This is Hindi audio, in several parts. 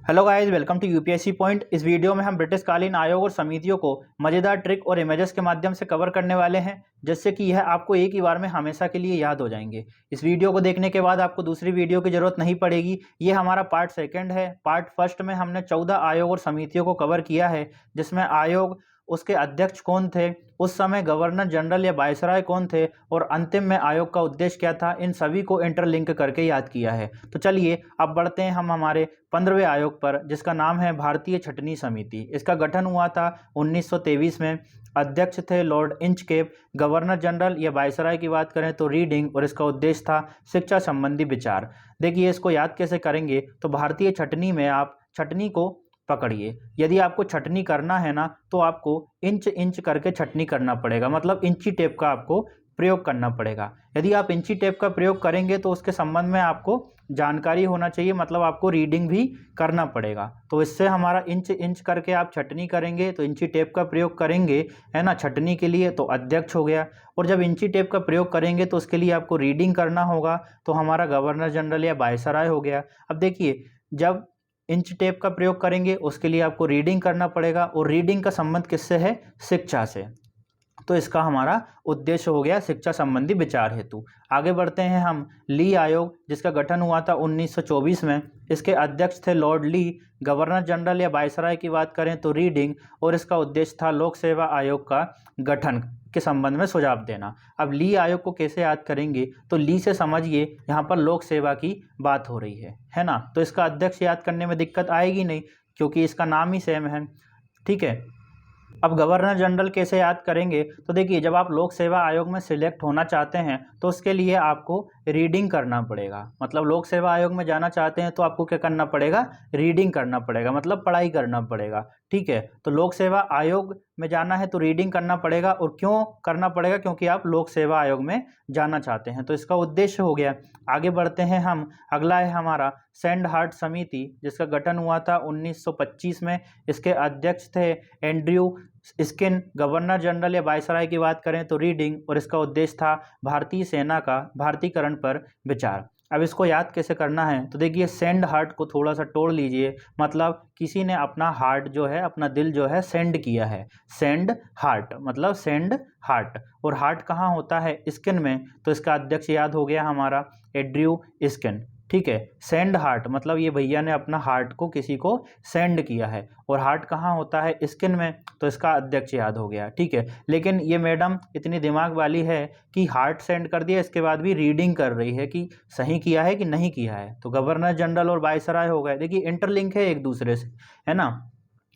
Hello guys, welcome to UPSC point. इस वीडियो में हम ब्रिटिश कालीन आयोग और समितियों को मज़ेदार ट्रिक और इमेजेस के माध्यम से कवर करने वाले हैं, जिससे कि यह आपको एक ही बार में हमेशा के लिए याद हो जाएंगे। इस वीडियो को देखने के बाद आपको दूसरी वीडियो की ज़रूरत नहीं पड़ेगी। ये हमारा पार्ट सेकंड है। पार्ट फर्स्ट में हमने 14 आयोग और समितियों को कवर किया है, जिसमें आयोग, उसके अध्यक्ष कौन थे, उस समय गवर्नर जनरल या वायसराय कौन थे, और अंतिम में आयोग का उद्देश्य क्या था, इन सभी को इंटरलिंक करके याद किया है। तो चलिए अब बढ़ते हैं हम हमारे 15वें आयोग पर, जिसका नाम है भारतीय छटनी समिति। इसका गठन हुआ था 1923 में। अध्यक्ष थे लॉर्ड इंचकेप। गवर्नर जनरल या वायसराय की बात करें तो रीडिंग, और इसका उद्देश्य था शिक्षा संबंधी विचार। देखिए इसको याद कैसे करेंगे, तो भारतीय छटनी में आप छटनी को पकड़िए। यदि आपको छटनी करना है ना, तो आपको इंच इंच करके छटनी करना पड़ेगा, मतलब इंची टेप का आपको प्रयोग करना पड़ेगा। यदि आप इंची टेप का प्रयोग करेंगे तो उसके संबंध में आपको जानकारी होना चाहिए, मतलब आपको रीडिंग भी करना पड़ेगा। तो इससे हमारा इंच इंच करके आप छटनी करेंगे तो इंची टेप का प्रयोग करेंगे, है ना, छटनी के लिए, तो अध्यक्ष हो गया। और जब इंची टेप का प्रयोग करेंगे तो उसके लिए आपको रीडिंग करना होगा, तो हमारा गवर्नर जनरल या वायसराय हो गया। अब देखिए, जब इंच टेप का प्रयोग करेंगे उसके लिए आपको रीडिंग करना पड़ेगा, और रीडिंग का संबंध किससे है, शिक्षा से। तो इसका हमारा उद्देश्य हो गया शिक्षा संबंधी विचार हेतु। आगे बढ़ते हैं हम ली आयोग, जिसका गठन हुआ था 1924 में। इसके अध्यक्ष थे लॉर्ड ली। गवर्नर जनरल या वायसराय की बात करें तो रीडिंग, और इसका उद्देश्य था लोक सेवा आयोग का गठन के संबंध में सुझाव देना। अब ली आयोग को कैसे याद करेंगे, तो ली से समझिए यहाँ पर लोक सेवा की बात हो रही है ना। तो इसका अध्यक्ष याद करने में दिक्कत आएगी नहीं, क्योंकि इसका नाम ही सेम है। ठीक है। अब गवर्नर जनरल कैसे याद करेंगे, तो देखिए, जब आप लोक सेवा आयोग में सिलेक्ट होना चाहते हैं तो उसके लिए आपको रीडिंग करना पड़ेगा। मतलब लोक सेवा आयोग में जाना चाहते हैं तो आपको क्या करना पड़ेगा, रीडिंग करना पड़ेगा, मतलब पढ़ाई करना पड़ेगा। ठीक है। तो लोक सेवा आयोग में जाना है तो रीडिंग करना पड़ेगा। और क्यों करना पड़ेगा, क्योंकि आप लोक सेवा आयोग में जाना चाहते हैं। तो इसका उद्देश्य हो गया। आगे बढ़ते हैं हम। अगला है हमारा सेंड हार्ट समिति, जिसका गठन हुआ था 1925 में। इसके अध्यक्ष थे एंड्रयू स्किन। गवर्नर जनरल या वायसराय की बात करें तो रीडिंग, और इसका उद्देश्य था भारतीय सेना का भारतीकरण पर विचार। अब इसको याद कैसे करना है, तो देखिए, सेंड हार्ट को थोड़ा सा तोड़ लीजिए, मतलब किसी ने अपना हार्ट जो है, अपना दिल जो है, सेंड किया है। सेंड हार्ट मतलब सेंड हार्ट, और हार्ट कहाँ होता है, स्किन में। तो इसका अध्यक्ष याद हो गया हमारा एंड्रयू स्किन। ठीक है। सेंड हार्ट मतलब ये भैया ने अपना हार्ट को किसी को सेंड किया है, और हार्ट कहाँ होता है, स्किन में। तो इसका अध्यक्ष याद हो गया। ठीक है। लेकिन ये मैडम इतनी दिमाग वाली है कि हार्ट सेंड कर दिया, इसके बाद भी रीडिंग कर रही है कि सही किया है कि नहीं किया है। तो गवर्नर जनरल और वायसराय हो गए। देखिए इंटरलिंक है एक दूसरे से, है ना।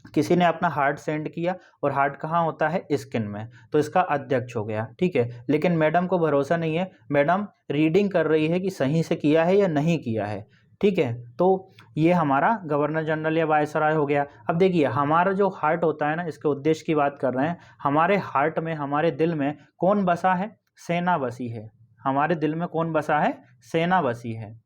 किसी ने अपना हार्ट सेंड किया, और हार्ट कहाँ होता है, स्किन में, तो इसका अध्यक्ष हो गया। ठीक है। लेकिन मैडम को भरोसा नहीं है, मैडम रीडिंग कर रही है कि सही से किया है या नहीं किया है। ठीक है। तो ये हमारा गवर्नर जनरल या वायसराय हो गया। अब देखिए, हमारा जो हार्ट होता है ना, इसके उद्देश्य की बात कर रहे हैं। हमारे हार्ट में, हमारे दिल में कौन बसा है, सेना बसी है। हमारे दिल में कौन बसा है, सेना बसी है।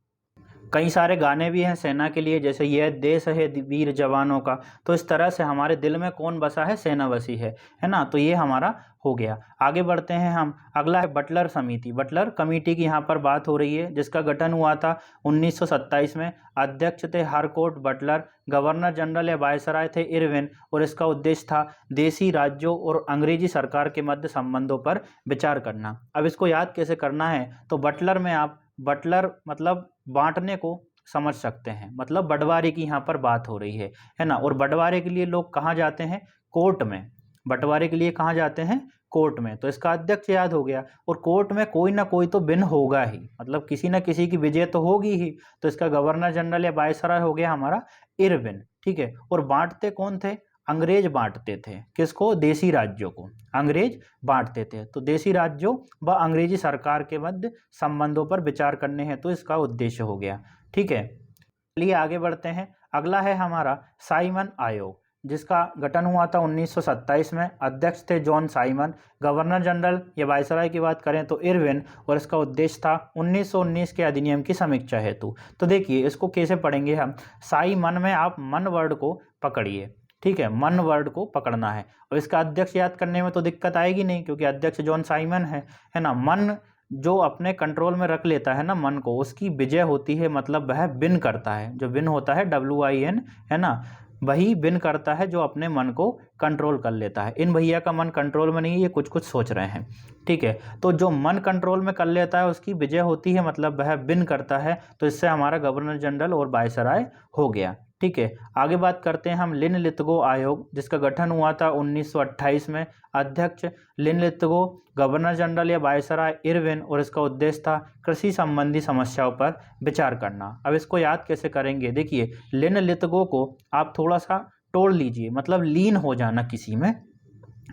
कई सारे गाने भी हैं सेना के लिए, जैसे यह देश है वीर जवानों का। तो इस तरह से हमारे दिल में कौन बसा है, सेना बसी है ना। तो ये हमारा हो गया। आगे बढ़ते हैं हम। अगला है बटलर समिति। बटलर कमेटी की यहाँ पर बात हो रही है, जिसका गठन हुआ था 1927 में। अध्यक्ष थे हारकोर्ट बटलर। गवर्नर जनरल या वायसराय थे इरविन, और इसका उद्देश्य था देसी राज्यों और अंग्रेजी सरकार के मध्य संबंधों पर विचार करना। अब इसको याद कैसे करना है, तो बटलर में आप, बटलर मतलब बांटने को समझ सकते हैं, मतलब बंटवारे की यहाँ पर बात हो रही है ना। और बंटवारे के लिए लोग कहाँ जाते हैं, कोर्ट में। बंटवारे के लिए कहाँ जाते हैं, कोर्ट में। तो इसका अध्यक्ष याद हो गया। और कोर्ट में कोई ना कोई तो बिन होगा ही, मतलब किसी ना किसी की विजय तो होगी ही। तो इसका गवर्नर जनरल या वायसराय हो गया हमारा इरविन। ठीक है। और बांटते कौन थे, अंग्रेज बांटते थे। किसको, देसी राज्यों को अंग्रेज बांटते थे। तो देसी राज्यों व अंग्रेजी सरकार के मध्य संबंधों पर विचार करने हैं, तो इसका उद्देश्य हो गया। ठीक है। चलिए आगे बढ़ते हैं। अगला है हमारा साइमन आयोग, जिसका गठन हुआ था 1927 में। अध्यक्ष थे जॉन साइमन। गवर्नर जनरल या वायसराय की बात करें तो इरविन, और इसका उद्देश्य था 1919 के अधिनियम की समीक्षा हेतु। तो देखिए इसको कैसे पढ़ेंगे हम। साइमन में आप मन वर्ड को पकड़िए। ठीक है, मन वर्ड को पकड़ना है। और इसका अध्यक्ष याद करने में तो दिक्कत आएगी नहीं, क्योंकि अध्यक्ष जॉन साइमन है ना। मन जो अपने कंट्रोल में रख लेता है ना मन को, उसकी विजय होती है, मतलब वह विन करता है। जो विन होता है WIN, है ना, वही विन करता है जो अपने मन को कंट्रोल कर लेता है। इन भैया का मन कंट्रोल में नहीं है, ये कुछ कुछ सोच रहे हैं, ठीक है। तो जो मन कंट्रोल में कर लेता है उसकी विजय होती है, मतलब वह विन करता है। तो इससे हमारा गवर्नर जनरल और वायसराय हो गया, ठीक है। आगे बात करते हैं हम लिन-लिथगो आयोग, जिसका गठन हुआ था 1928 में। अध्यक्ष लिन-लिथगो, गवर्नर जनरल या वायसराय इरविन, और इसका उद्देश्य था कृषि संबंधी समस्याओं पर विचार करना। अब इसको याद कैसे करेंगे, देखिए लिन-लिथगो को आप थोड़ा सा तोड़ लीजिए, मतलब लीन हो जाना किसी में,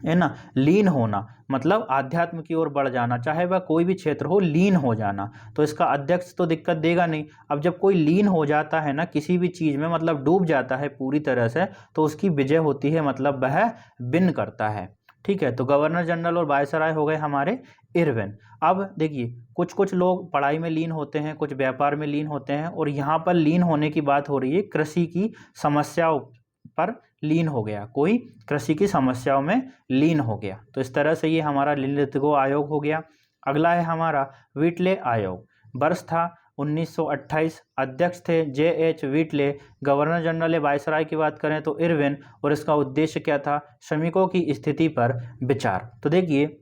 है ना। लीन होना मतलब आध्यात्म की ओर बढ़ जाना, चाहे वह कोई भी क्षेत्र हो, लीन हो जाना। तो इसका अध्यक्ष तो दिक्कत देगा नहीं। अब जब कोई लीन हो जाता है ना किसी भी चीज़ में, मतलब डूब जाता है पूरी तरह से, तो उसकी विजय होती है, मतलब वह विन करता है, ठीक है। तो गवर्नर जनरल और वायसराय हो गए हमारे इरविन। अब देखिए कुछ कुछ लोग पढ़ाई में लीन होते हैं, कुछ व्यापार में लीन होते हैं, और यहाँ पर लीन होने की बात हो रही है कृषि की समस्याओं पर लीन हो गया, कोई कृषि की समस्याओं में लीन हो गया। तो इस तरह से ये हमारा लिन-लिथगो आयोग हो गया। अगला है हमारा व्हीटले आयोग। वर्ष था 1928, अध्यक्ष थे JH व्हीटले, गवर्नर जनरल या वायसराय की बात करें तो इरविन, और इसका उद्देश्य क्या था, श्रमिकों की स्थिति पर विचार। तो देखिए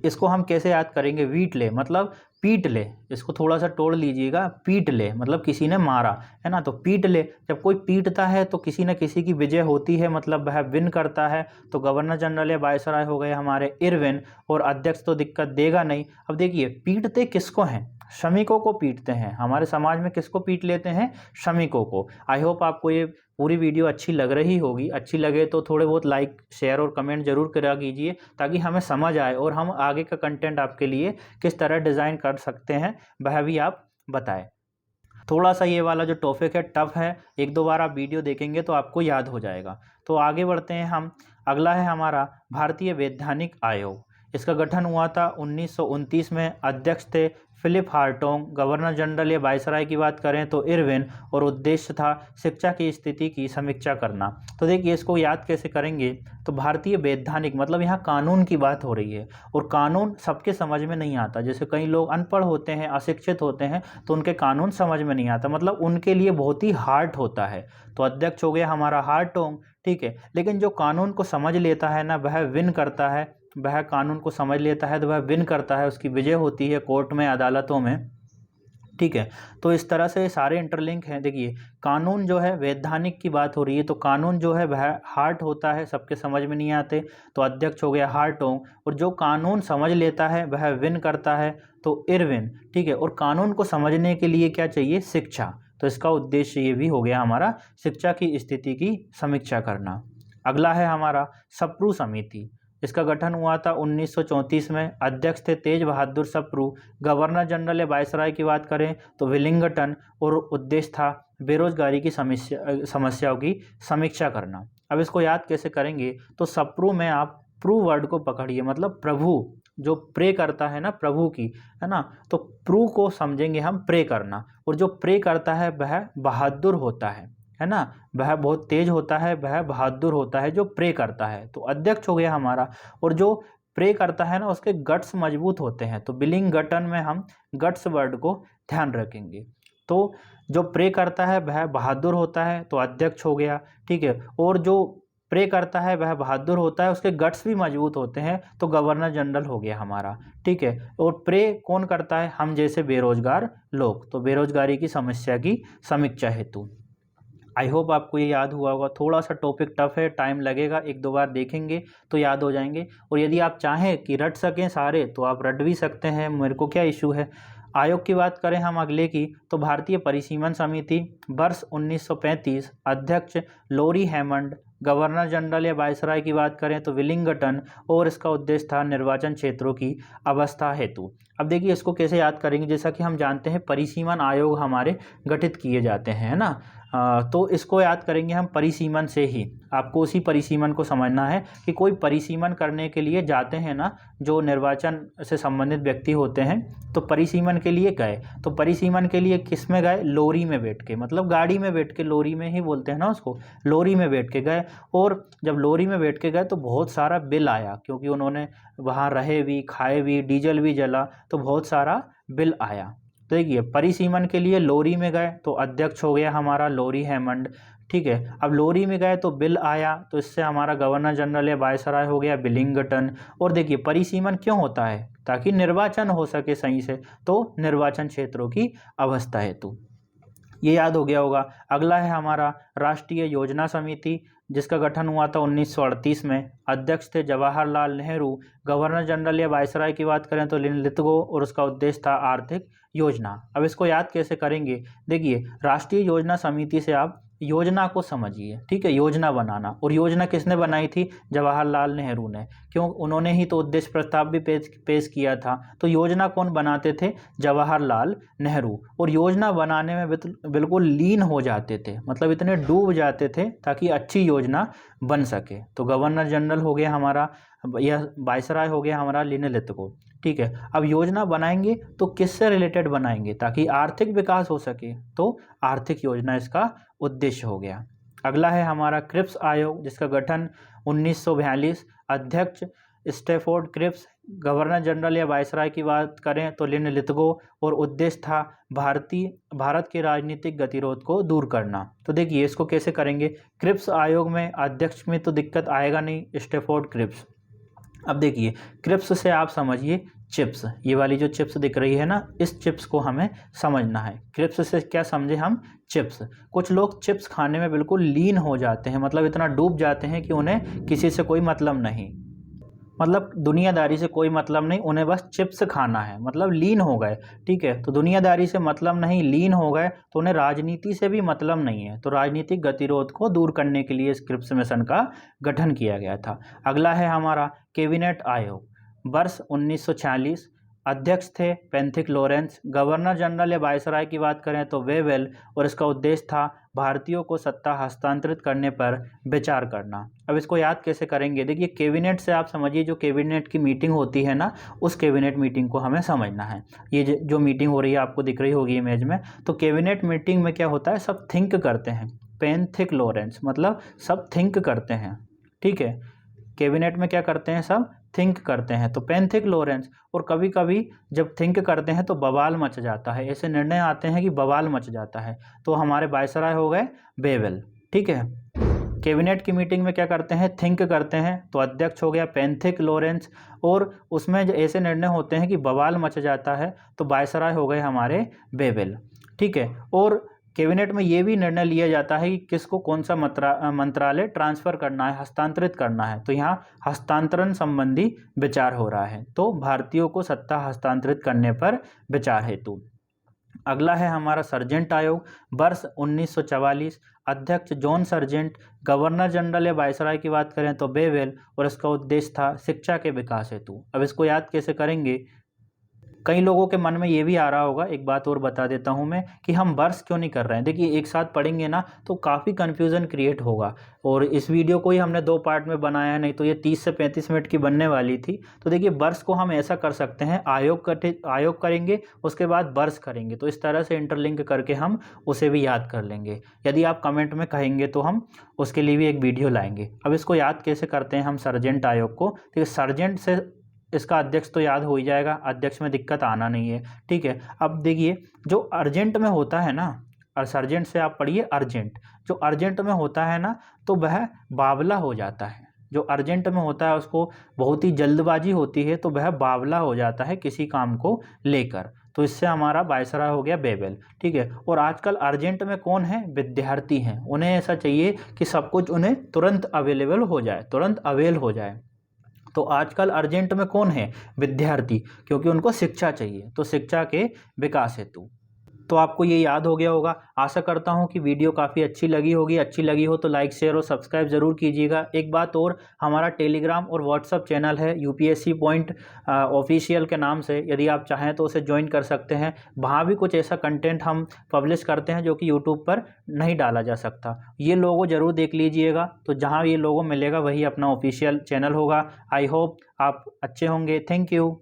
इसको हम कैसे याद करेंगे, व्हीटले मतलब पीट ले, इसको थोड़ा सा तोड़ लीजिएगा, पीट ले मतलब किसी ने मारा, है ना। तो पीट ले, जब कोई पीटता है तो किसी न किसी की विजय होती है, मतलब वह विन करता है। तो गवर्नर जनरल या वायसराय हो गए हमारे इरविन, और अध्यक्ष तो दिक्कत देगा नहीं। अब देखिए पीटते किसको हैं, श्रमिकों को पीटते हैं। हमारे समाज में किसको पीट लेते हैं, श्रमिकों को। आई होप आपको ये पूरी वीडियो अच्छी लग रही होगी। अच्छी लगे तो थोड़े बहुत लाइक शेयर और कमेंट जरूर करा कीजिए, ताकि हमें समझ आए और हम आगे का कंटेंट आपके लिए किस तरह डिज़ाइन कर सकते हैं वह भी आप बताएं। थोड़ा सा ये वाला जो टॉपिक है टफ है, एक दो बार आप वीडियो देखेंगे तो आपको याद हो जाएगा। तो आगे बढ़ते हैं हम। अगला है हमारा भारतीय वैधानिक आयोग। इसका गठन हुआ था 1929 में। अध्यक्ष थे फिलिप हार्टोग, गवर्नर जनरल या वायसराय की बात करें तो इरविन, और उद्देश्य था शिक्षा की स्थिति की समीक्षा करना। तो देखिए इसको याद कैसे करेंगे, तो भारतीय वैधानिक मतलब यहाँ कानून की बात हो रही है, और कानून सबके समझ में नहीं आता। जैसे कई लोग अनपढ़ होते हैं, अशिक्षित होते हैं, तो उनके कानून समझ में नहीं आता, मतलब उनके लिए बहुत ही हार्ड होता है। तो अध्यक्ष हो गया हमारा हार्टोग, ठीक है। लेकिन जो कानून को समझ लेता है ना, वह विन करता है। वह कानून को समझ लेता है तो वह विन करता है, उसकी विजय होती है कोर्ट में, अदालतों में, ठीक है। तो इस तरह से सारे इंटरलिंक हैं। देखिए कानून जो है, वैधानिक की बात हो रही है, तो कानून जो है वह हार्ड होता है, सबके समझ में नहीं आते। तो अध्यक्ष हो गया हार्टोग, और जो कानून समझ लेता है वह विन करता है, तो इरविन, ठीक है। और कानून को समझने के लिए क्या चाहिए, शिक्षा। तो इसका उद्देश्य ये भी हो गया हमारा, शिक्षा की स्थिति की समीक्षा करना। अगला है हमारा सप्रू समिति। इसका गठन हुआ था 1934 में। अध्यक्ष थे तेज बहादुर सप्रू, गवर्नर जनरल या वायसराय की बात करें तो विलिंगटन, और उद्देश्य था बेरोजगारी की समस्याओं की समीक्षा करना। अब इसको याद कैसे करेंगे, तो सप्रू में आप प्रू वर्ड को पकड़िए, मतलब प्रभु, जो प्रे करता है ना प्रभु की, है ना। तो प्रू को समझेंगे हम प्रे करना, और जो प्रे करता है वह बहादुर होता है ना। वह बहुत तेज होता है, वह बहादुर होता है जो प्रे करता है। तो अध्यक्ष हो गया हमारा, और जो प्रे करता है ना उसके गट्स मजबूत होते हैं। तो विलिंगटन में हम गट्स वर्ड को ध्यान रखेंगे। तो जो प्रे करता है वह बहादुर होता है, तो अध्यक्ष हो गया, ठीक है। और जो प्रे करता है वह बहादुर होता है, उसके गट्स भी मजबूत होते हैं, तो गवर्नर जनरल हो गया हमारा, ठीक है। और प्रे कौन करता है, हम जैसे बेरोजगार लोग। तो बेरोजगारी की समस्या की समीक्षा हेतु। आई होप आपको ये याद हुआ होगा। थोड़ा सा टॉपिक टफ है, टाइम लगेगा, एक दो बार देखेंगे तो याद हो जाएंगे। और यदि आप चाहें कि रट सकें सारे तो आप रट भी सकते हैं, मेरे को क्या इशू है। आयोग की बात करें हम अगले की, तो भारतीय परिसीमन समिति, वर्ष 1935। अध्यक्ष लॉरी हैमंड, गवर्नर जनरल या वायसराय की बात करें तो विलिंगटन, और इसका उद्देश्य था निर्वाचन क्षेत्रों की अवस्था हेतु। अब देखिए इसको कैसे याद करेंगे, जैसा कि हम जानते हैं परिसीमन आयोग हमारे गठित किए जाते हैं, है ना। तो इसको याद करेंगे हम परिसीमन से ही। आपको उसी परिसीमन को समझना है कि कोई परिसीमन करने के लिए जाते हैं ना, जो निर्वाचन से संबंधित व्यक्ति होते हैं, तो परिसीमन के लिए गए, तो परिसीमन के लिए किस में गए? लोरी में बैठ के, मतलब गाड़ी में बैठ के, लोरी में ही बोलते हैं ना उसको, लोरी में बैठ के गए। और जब लोरी में बैठ के गए तो बहुत सारा बिल आया, क्योंकि उन्होंने वहाँ रहे भी, खाए भी, डीजल भी जला, तो बहुत सारा बिल आया। तो देखिए परिसीमन के लिए लोरी में गए तो अध्यक्ष हो गया हमारा लॉरी हैमंड, ठीक है। अब लोरी में गए तो बिल आया, तो इससे हमारा गवर्नर जनरल या वायसराय हो गया बिलिंगटन। और देखिए परिसीमन क्यों होता है? ताकि निर्वाचन हो सके सही से, तो निर्वाचन क्षेत्रों की अवस्था हेतु। ये याद हो गया होगा। अगला है हमारा राष्ट्रीय योजना समिति, जिसका गठन हुआ था 1938 में। अध्यक्ष थे जवाहरलाल नेहरू। गवर्नर जनरल या वायसराय की बात करें तो लिनलिथगो, और उसका उद्देश्य था आर्थिक योजना। अब इसको याद कैसे करेंगे? देखिए राष्ट्रीय योजना समिति से आप योजना को समझिए, ठीक है, योजना बनाना। और योजना किसने बनाई थी? जवाहरलाल नेहरू ने। क्यों? उन्होंने ही तो उद्देश्य प्रस्ताव भी पेश किया था। तो योजना कौन बनाते थे? जवाहरलाल नेहरू। और योजना बनाने में बिल्कुल लीन हो जाते थे, मतलब इतने डूब जाते थे ताकि अच्छी योजना बन सके। तो गवर्नर जनरल हो गया हमारा, यह वायसराय हो गया हमारा लिनलिथगो, ठीक है। अब योजना बनाएंगे तो किससे रिलेटेड बनाएंगे? ताकि आर्थिक विकास हो सके, तो आर्थिक योजना इसका उद्देश्य हो गया। अगला है हमारा क्रिप्स आयोग, जिसका गठन 1942। अध्यक्ष स्टैफोर्ड क्रिप्स। गवर्नर जनरल या वायसराय की बात करें तो लिनलिथगो, और उद्देश्य था भारत के राजनीतिक गतिरोध को दूर करना। तो देखिए इसको कैसे करेंगे? क्रिप्स आयोग में अध्यक्ष में तो दिक्कत आएगा नहीं, स्टैफोर्ड क्रिप्स। अब देखिए क्रिप्स से आप समझिए चिप्स, ये वाली जो चिप्स दिख रही है ना, इस चिप्स को हमें समझना है। क्रिप्स से क्या समझे हम? चिप्स। कुछ लोग चिप्स खाने में बिल्कुल लीन हो जाते हैं, मतलब इतना डूब जाते हैं कि उन्हें किसी से कोई मतलब नहीं, मतलब दुनियादारी से कोई मतलब नहीं, उन्हें बस चिप्स खाना है, मतलब लीन हो गए, ठीक है। तो दुनियादारी से मतलब नहीं, लीन हो गए, तो उन्हें राजनीति से भी मतलब नहीं है। तो राजनीतिक गतिरोध को दूर करने के लिए इस क्रिप्स मिशन का गठन किया गया था। अगला है हमारा कैबिनेट आयोग, वर्ष 1946। अध्यक्ष थे पेंथिक लॉरेंस। गवर्नर जनरल या वायसराय की बात करें तो वेवेल, और इसका उद्देश्य था भारतीयों को सत्ता हस्तांतरित करने पर विचार करना। अब इसको याद कैसे करेंगे? देखिए कैबिनेट से आप समझिए, जो कैबिनेट की मीटिंग होती है ना, उस कैबिनेट मीटिंग को हमें समझना है। ये जो मीटिंग हो रही है आपको दिख रही होगी इमेज में, तो कैबिनेट मीटिंग में क्या होता है? सब थिंक करते हैं। पेंथिक लॉरेंस मतलब सब थिंक करते हैं, ठीक है। कैबिनेट में क्या करते हैं? सब थिंक करते हैं, तो पेंथिक लॉरेंस। और कभी कभी जब थिंक करते हैं तो बवाल मच जाता है, ऐसे निर्णय आते हैं कि बवाल मच जाता है, तो हमारे वायसराय हो गए वेवेल, ठीक है। कैबिनेट की मीटिंग में क्या करते हैं? थिंक करते हैं, तो अध्यक्ष हो गया पेंथिक लॉरेंस। और उसमें जो ऐसे निर्णय होते हैं कि बवाल मच जाता है, तो वायसराय हो गए हमारे वेवेल, ठीक है। और कैबिनेट में ये भी निर्णय लिया जाता है कि किसको कौन सा मंत्रालय ट्रांसफ़र करना है, हस्तांतरित करना है। तो यहाँ हस्तांतरण संबंधी विचार हो रहा है, तो भारतीयों को सत्ता हस्तांतरित करने पर विचार हेतु। अगला है हमारा सर्जेंट आयोग, वर्ष 1944। अध्यक्ष जॉन सर्जेंट। गवर्नर जनरल या वायसराय की बात करें तो वेवेल, और इसका उद्देश्य था शिक्षा के विकास हेतु। अब इसको याद कैसे करेंगे? कई लोगों के मन में ये भी आ रहा होगा, एक बात और बता देता हूँ मैं, कि हम वर्ष क्यों नहीं कर रहे हैं। देखिए एक साथ पढ़ेंगे ना तो काफ़ी कन्फ्यूज़न क्रिएट होगा, और इस वीडियो को ही हमने 2 पार्ट में बनाया है, नहीं तो ये 30 से 35 मिनट की बनने वाली थी। तो देखिए वर्ष को हम ऐसा कर सकते हैं, आयोग करेंगे, उसके बाद वर्ष करेंगे, तो इस तरह से इंटरलिंक करके हम उसे भी याद कर लेंगे। यदि आप कमेंट में कहेंगे तो हम उसके लिए भी एक वीडियो लाएंगे। अब इसको याद कैसे करते हैं हम सर्जेंट आयोग को? देखिए सर्जेंट से इसका अध्यक्ष तो याद हो ही जाएगा, अध्यक्ष में दिक्कत आना नहीं है, ठीक है। अब देखिए जो अर्जेंट में होता है ना, और सर्जेंट से आप पढ़िए अर्जेंट, जो अर्जेंट में होता है ना, तो वह बावला हो जाता है। जो अर्जेंट में होता है उसको बहुत ही जल्दबाजी होती है, तो वह बावला हो जाता है किसी काम को लेकर। तो इससे हमारा वायसराय हो गया वेवेल, ठीक है। और आजकल अर्जेंट में कौन है? विद्यार्थी हैं। उन्हें ऐसा चाहिए कि सब कुछ उन्हें तुरंत अवेलेबल हो जाए, तुरंत अवेल हो जाए। तो आजकल अर्जेंट में कौन है? विद्यार्थी, क्योंकि उनको शिक्षा चाहिए, तो शिक्षा के विकास हेतु। तो आपको ये याद हो गया होगा। आशा करता हूँ कि वीडियो काफ़ी अच्छी लगी होगी। अच्छी लगी हो तो लाइक शेयर और सब्सक्राइब ज़रूर कीजिएगा। एक बात और, हमारा टेलीग्राम और व्हाट्सअप चैनल है यूपीएससी पॉइंट ऑफिशियल के नाम से, यदि आप चाहें तो उसे ज्वाइन कर सकते हैं। वहाँ भी कुछ ऐसा कंटेंट हम पब्लिश करते हैं जो कि यूट्यूब पर नहीं डाला जा सकता। ये लोगो ज़रूर देख लीजिएगा, तो जहाँ ये लोगो मिलेगा वही अपना ऑफिशियल चैनल होगा। आई होप आप अच्छे होंगे। Thank you.